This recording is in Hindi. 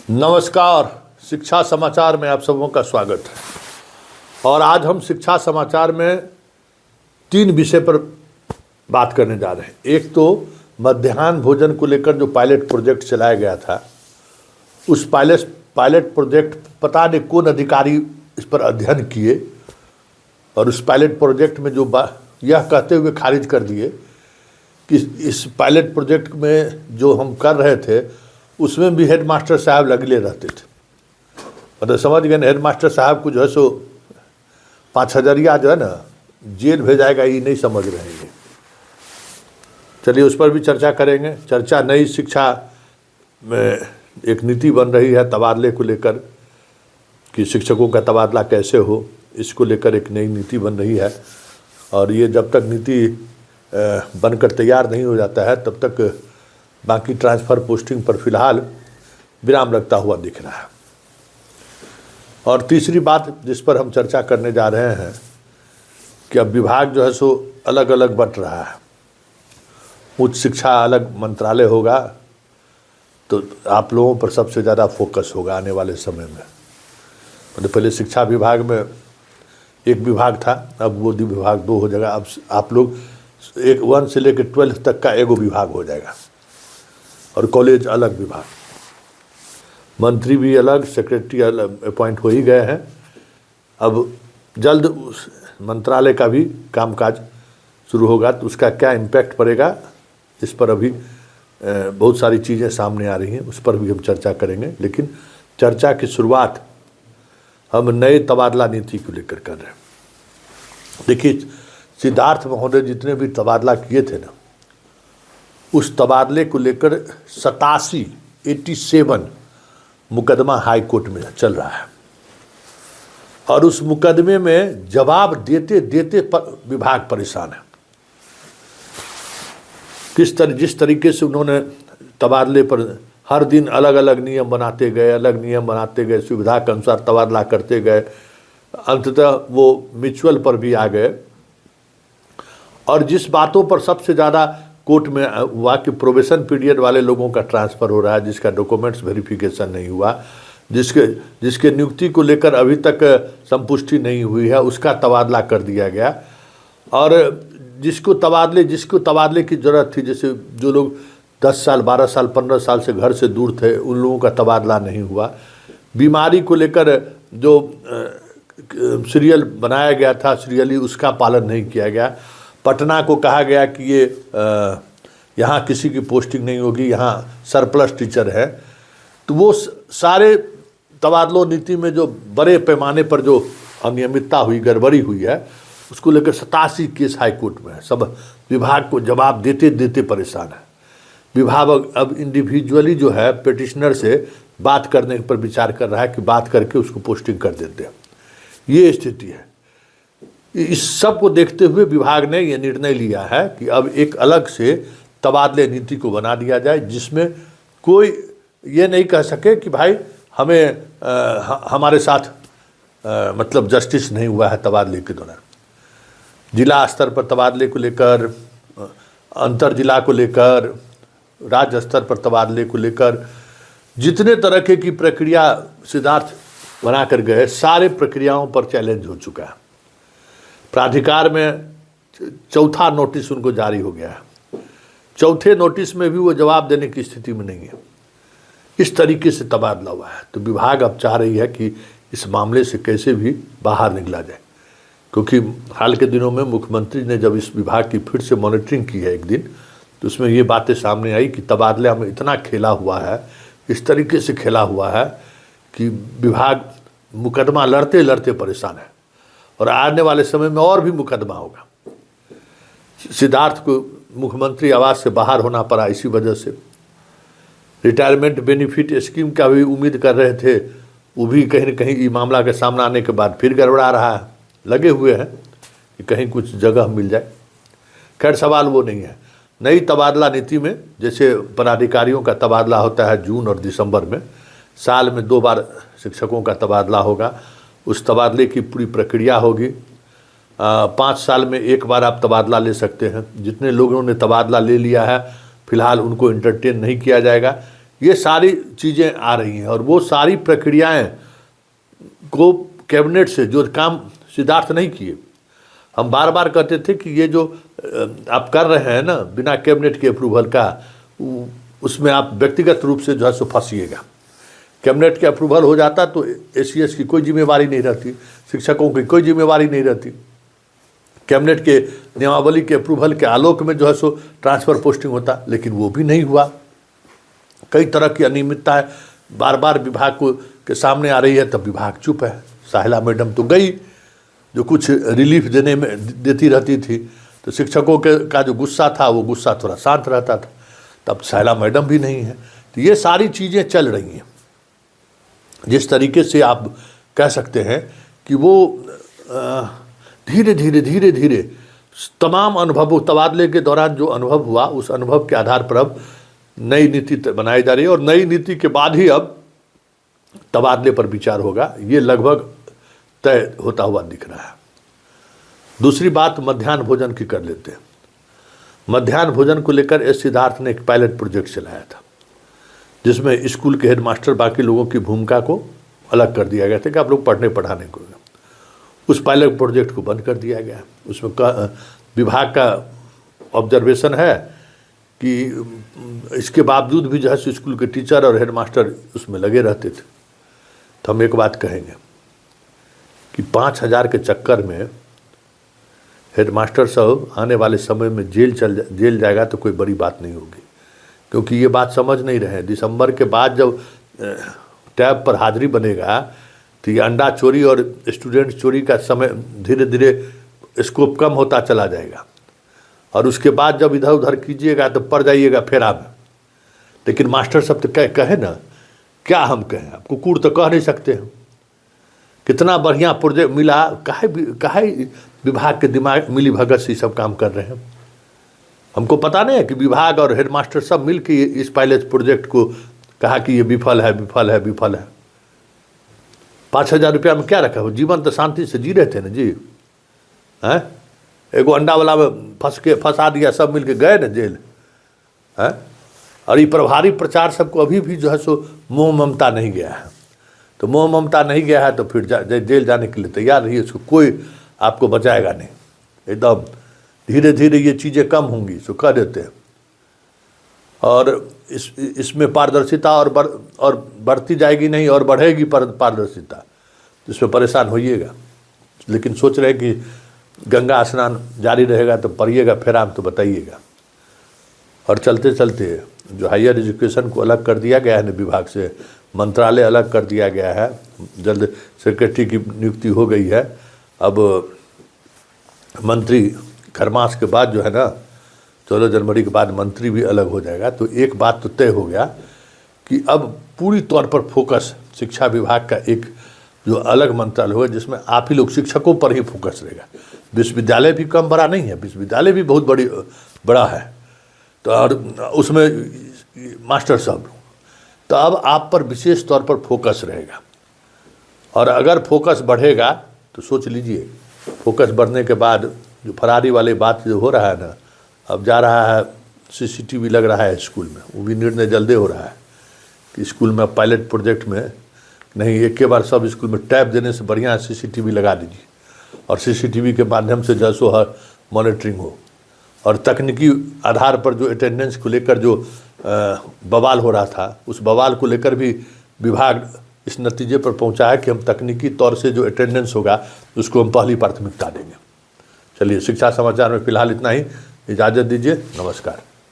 नमस्कार। शिक्षा समाचार में आप सबों का स्वागत है। और आज हम शिक्षा समाचार में 3 विषय पर बात करने जा रहे हैं। एक तो मध्याह्न भोजन को लेकर जो पायलट प्रोजेक्ट चलाया गया था, उस पायलट प्रोजेक्ट पता नहीं कौन अधिकारी इस पर अध्ययन किए और उस पायलट प्रोजेक्ट में जो यह कहते हुए खारिज कर दिए कि इस पायलट प्रोजेक्ट में जो हम कर रहे थे उसमें भी हेड मास्टर साहब लगले रहते थे। मतलब समझ गए ना, हेड मास्टर साहब को जो है सो 5,000 जो है ना जेल भेजाएगा, ये नहीं समझ रहे हैं। चलिए उस पर भी चर्चा करेंगे। चर्चा नई शिक्षा में एक नीति बन रही है तबादले को लेकर कि शिक्षकों का तबादला कैसे हो, इसको लेकर एक नई नीति बन रही है। और ये जब तक नीति बनकर तैयार नहीं हो जाता है तब तक बाकी ट्रांसफ़र पोस्टिंग पर फिलहाल विराम लगता हुआ दिख रहा है। और तीसरी बात जिस पर हम चर्चा करने जा रहे हैं कि अब विभाग जो है सो अलग अलग बंट रहा है। उच्च शिक्षा अलग मंत्रालय होगा, तो आप लोगों पर सबसे ज़्यादा फोकस होगा आने वाले समय में। मतलब पहले शिक्षा विभाग में एक विभाग था, अब वो विभाग 2 हो जाएगा। अब आप लोग 1 से लेकर 12 तक का एगो विभाग हो जाएगा और कॉलेज अलग विभाग। मंत्री भी अलग, सेक्रेटरी अलग अपॉइंट हो ही गए हैं। अब जल्द उस मंत्रालय का भी कामकाज शुरू होगा, तो उसका क्या इम्पैक्ट पड़ेगा इस पर अभी बहुत सारी चीज़ें सामने आ रही हैं, उस पर भी हम चर्चा करेंगे। लेकिन चर्चा की शुरुआत हम नए तबादला नीति को लेकर कर रहे हैं। देखिए, सिद्धार्थ महोदय जितने भी तबादला किए थे ना, उस तबादले को लेकर 87 मुकदमा हाई कोर्ट में चल रहा है। और उस मुकदमे में जवाब देते देते विभाग परेशान है। जिस तरीके से उन्होंने तबादले पर हर दिन अलग अलग नियम बनाते गए, सुविधा के अनुसार तबादला करते गए, अंततः वो म्यूचुअल पर भी आ गए। और जिस बातों पर सबसे ज़्यादा कोर्ट में हुआ कि प्रोबेशन पीरियड वाले लोगों का ट्रांसफ़र हो रहा है, जिसका डॉक्यूमेंट्स वेरिफिकेशन नहीं हुआ, जिसके नियुक्ति को लेकर अभी तक संपुष्टि नहीं हुई है, उसका तबादला कर दिया गया। और जिसको तबादले की ज़रूरत थी, जैसे जो लोग 10 साल 12 साल 15 साल से घर से दूर थे, उन लोगों का तबादला नहीं हुआ। बीमारी को लेकर जो सीरियल बनाया गया था, सीरियली उसका पालन नहीं किया गया। पटना को कहा गया कि ये यहाँ किसी की पोस्टिंग नहीं होगी, यहाँ सरप्लस टीचर है। तो वो सारे तबादलों नीति में जो बड़े पैमाने पर जो अनियमितता हुई, गड़बड़ी हुई है, उसको लेकर 87 केस हाई कोर्ट में है। सब विभाग को जवाब देते देते परेशान है। विभाग अब इंडिविजुअली जो है पिटिशनर से बात करने पर विचार कर रहा है कि बात करके उसको पोस्टिंग कर देते हैं। ये स्थिति है। इस सब को देखते हुए विभाग ने यह निर्णय लिया है कि अब एक अलग से तबादले नीति को बना दिया जाए, जिसमें कोई ये नहीं कह सके कि भाई हमें हमारे साथ मतलब जस्टिस नहीं हुआ है तबादले के दौरान। जिला स्तर पर तबादले को लेकर, अंतर जिला को लेकर, राज्य स्तर पर तबादले को लेकर जितने तरह की प्रक्रिया सिद्धार्थ बना कर गए, सारे प्रक्रियाओं पर चैलेंज हो चुका है। प्राधिकार में 4था नोटिस उनको जारी हो गया है। 4थे नोटिस में भी वो जवाब देने की स्थिति में नहीं है। इस तरीके से तबादला हुआ है। तो विभाग अब चाह रही है कि इस मामले से कैसे भी बाहर निकला जाए, क्योंकि हाल के दिनों में मुख्यमंत्री ने जब इस विभाग की फिर से मॉनिटरिंग की है एक दिन, तो उसमें ये बातें सामने आई कि तबादला में इतना खेला हुआ है, इस तरीके से खेला हुआ है कि विभाग मुकदमा लड़ते लड़ते परेशान है। और आने वाले समय में और भी मुकदमा होगा। सिद्धार्थ को मुख्यमंत्री आवास से बाहर होना पड़ा इसी वजह से। रिटायरमेंट बेनिफिट स्कीम का भी उम्मीद कर रहे थे, वो भी कहीं न कहीं ये मामला के सामने आने के बाद फिर गड़बड़ा रहा है। लगे हुए हैं कि कहीं कुछ जगह मिल जाए। खैर, सवाल वो नहीं है। नई तबादला नीति में जैसे पदाधिकारियों का तबादला होता है जून और दिसंबर में, साल में 2 बार शिक्षकों का तबादला होगा। उस तबादले की पूरी प्रक्रिया होगी। 5 साल में 1 बार आप तबादला ले सकते हैं। जितने लोगों ने तबादला ले लिया है, फिलहाल उनको इंटरटेन नहीं किया जाएगा। ये सारी चीज़ें आ रही हैं और वो सारी प्रक्रियाएं को कैबिनेट से जो काम सिद्धार्थ नहीं किए, हम बार बार कहते थे कि ये जो आप कर रहे हैं ना बिना कैबिनेट के अप्रूवल का, उसमें आप व्यक्तिगत रूप से जो है सो फंसिएगा। कैबिनेट के अप्रूवल हो जाता तो एसीएस की कोई जिम्मेवारी नहीं रहती, शिक्षकों की कोई जिम्मेवारी नहीं रहती। कैबिनेट के नियमावली के अप्रूवल के आलोक में जो है सो ट्रांसफ़र पोस्टिंग होता, लेकिन वो भी नहीं हुआ। कई तरह की अनियमितताएं बार बार विभाग को के सामने आ रही है, तब विभाग चुप है। साहिला मैडम तो गई, जो कुछ रिलीफ देने में देती रहती थी, तो शिक्षकों के का जो गुस्सा था वो गुस्सा थोड़ा शांत रहता था। तब साहिला मैडम भी नहीं है। तो ये सारी चीज़ें चल रही हैं। जिस तरीके से आप कह सकते हैं कि वो धीरे धीरे तमाम अनुभवों, तबादले के दौरान जो अनुभव हुआ उस अनुभव के आधार पर अब नई नीति बनाई जा रही है और नई नीति के बाद ही अब तबादले पर विचार होगा। ये लगभग तय होता हुआ दिख रहा है। दूसरी बात मध्याह्न भोजन की कर लेते हैं। मध्याह्न भोजन को लेकर एस सिद्धार्थ ने एक पायलट प्रोजेक्ट चलाया था, जिसमें स्कूल के हेडमास्टर बाकी लोगों की भूमिका को अलग कर दिया गया था कि आप लोग पढ़ने पढ़ाने को। उस पायलट प्रोजेक्ट को बंद कर दिया गया। उसमें विभाग का ऑब्जर्वेशन है कि इसके बावजूद भी जो है स्कूल के टीचर और हेडमास्टर उसमें लगे रहते थे। तो हम एक बात कहेंगे कि 5,000 के चक्कर में हेडमास्टर साहब आने वाले समय में जेल जाएगा तो कोई बड़ी बात नहीं होगी, क्योंकि ये बात समझ नहीं रहे। दिसंबर के बाद जब टैब पर हाजिरी बनेगा तो ये अंडा चोरी और स्टूडेंट चोरी का समय धीरे धीरे स्कोप कम होता चला जाएगा और उसके बाद जब इधर उधर कीजिएगा तो पड़ जाइएगा फेरा में। लेकिन मास्टर सब तो कहे ना, क्या हम कहें, आपको कूड़ तो कह नहीं सकते हैं। कितना बढ़िया प्रोजेक्ट मिला, काहे विभाग के दिमाग मिली भगत से सब काम कर रहे हैं। हमको पता नहीं है कि विभाग और हेडमास्टर सब मिल के इस पायलट प्रोजेक्ट को कहा कि ये विफल है। 5,000 रुपया में क्या रखा हो? जीवन तो शांति से जी रहे थे ना जी। हैं, एगो अंडा वाला में फंसा दिया, सब मिल के गए ना जेल। हैं, और ये प्रभारी प्रचार सबको अभी भी जो है सो मोह ममता नहीं गया है। तो मोह ममता नहीं गया है तो फिर जेल जाने के लिए तैयार रहिए, उसको कोई आपको बचाएगा नहीं। एकदम धीरे धीरे ये चीज़ें कम होंगी, सो कह देते हैं। और इसमें पारदर्शिता और बढ़ती जाएगी नहीं और बढ़ेगी पारदर्शिता, जिसमें परेशान होइएगा। लेकिन सोच रहे कि गंगा स्नान जारी रहेगा तो पढ़िएगा, फिर आप तो बताइएगा। और चलते चलते जो हायर एजुकेशन को अलग कर दिया गया है ना विभाग से, मंत्रालय अलग कर दिया गया है, जल्द सेक्रेटरी की नियुक्ति हो गई है। अब मंत्री खरमास के बाद जो है ना 14 जनवरी के बाद मंत्री भी अलग हो जाएगा। तो एक बात तो तय हो गया कि अब पूरी तौर पर फोकस शिक्षा विभाग का एक जो अलग मंत्रालय होगा, जिसमें आप ही लोग शिक्षकों पर ही फोकस रहेगा। विश्वविद्यालय भी कम बड़ा नहीं है, विश्वविद्यालय भी बहुत बड़ा है। तो और उसमें मास्टर साहब, तो अब आप पर विशेष तौर पर फोकस रहेगा। और अगर फोकस बढ़ेगा तो सोच लीजिए, फोकस बढ़ने के बाद जो फरारी वाली बात जो हो रहा है ना, अब जा रहा है सीसीटीवी लग रहा है स्कूल में, वो भी निर्णय जल्दी हो रहा है कि स्कूल में पायलट प्रोजेक्ट में नहीं, एक के बार सब स्कूल में टैब देने से बढ़िया सीसीटीवी लगा दीजिए और सीसीटीवी के माध्यम से जैसो हर मॉनिटरिंग हो। और तकनीकी आधार पर जो अटेंडेंस को लेकर जो बवाल हो रहा था, उस बवाल को लेकर भी विभाग इस नतीजे पर पहुंचा है कि हम तकनीकी तौर से जो अटेंडेंस होगा उसको हम पहली प्राथमिकता देंगे। चलिए, शिक्षा समाचार में फिलहाल इतना ही। इजाज़त दीजिए, नमस्कार।